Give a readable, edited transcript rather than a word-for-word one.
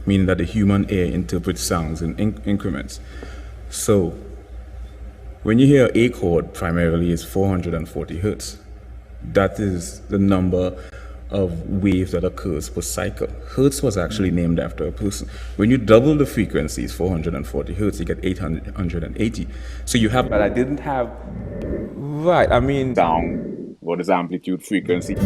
meaning that the human ear interprets sounds in increments. So when you hear a chord, primarily is 440 hertz. That is the number of waves that occurs per cycle. Hertz was actually named after a person. When you double the frequencies, 440 hertz, you get 880. So you have... But I didn't have... Right, I mean... Sound, what is amplitude, frequency?